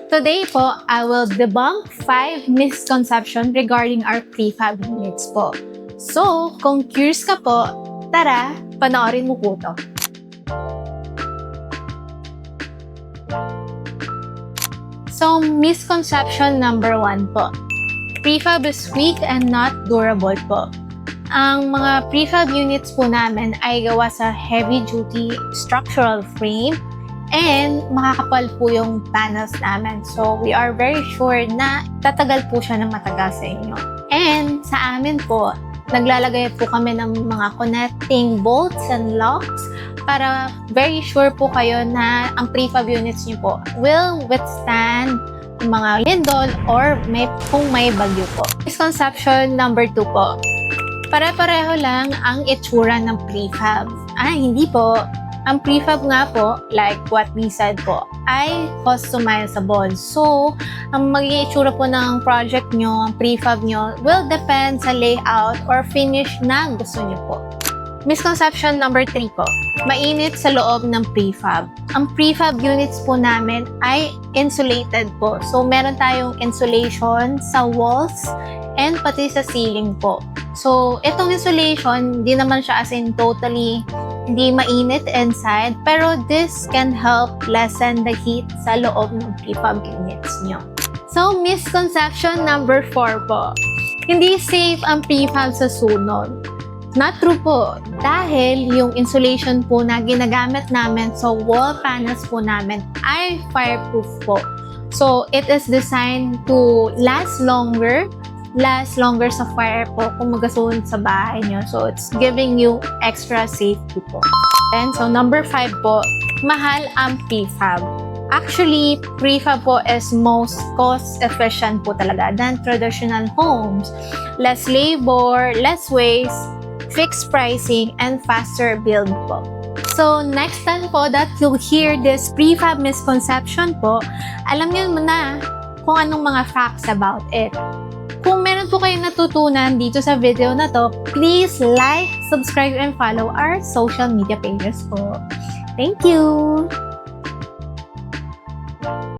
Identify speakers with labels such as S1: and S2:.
S1: Today po, I will debunk 5 misconceptions regarding our prefab units po. So, kung curious ka po, tara, panoorin mo po to. So, misconception number 1 po. Prefab is weak and not durable po. Ang mga prefab units po namin ay gawa sa heavy-duty structural frame and makakapal po yung panels namin. So, we are very sure na tatagal po siya ng matagal sa inyo. And sa amin po, naglalagay po kami ng mga connecting bolts and locks para very sure po kayo na ang prefab units niyo po will withstand mga lindol or kung may bagyo po. Misconception number 2 po. Pare-pareho lang ang itsura ng prefab. Hindi po. Ang prefab nga po, like what we said po, ay customizable. So, ang magiging itsura po ng project nyo, ang prefab nyo, will depend sa layout or finish na gusto nyo po. Misconception number 3 po, mainit sa loob ng prefab. Ang prefab units po namin ay insulated po. So, meron tayong insulation sa walls and pati sa ceiling po. So, itong insulation, di naman siya as in totally hindi mainit inside, pero this can help lessen the heat sa loob ng prefab units nyo. So, misconception number 4 po. Hindi safe ang prefab sa sunog. Not true po, dahil yung insulation po na ginagamit namin sa wall panels po namin ay fireproof po. So, it is designed to last longer sa fire po kung magasuhan sa bahay nyo. So, it's giving you extra safety po. And so, number 5 po, mahal ang prefab. Actually, prefab po is most cost-efficient po talaga than traditional homes. Less labor, less waste, fixed pricing, and faster build po. So, next time po that you'll hear this prefab misconception po, alam niyo na kung anong mga facts about it. Kung meron po kayong natutunan dito sa video na to, please like, subscribe, and follow our social media pages po. Thank you!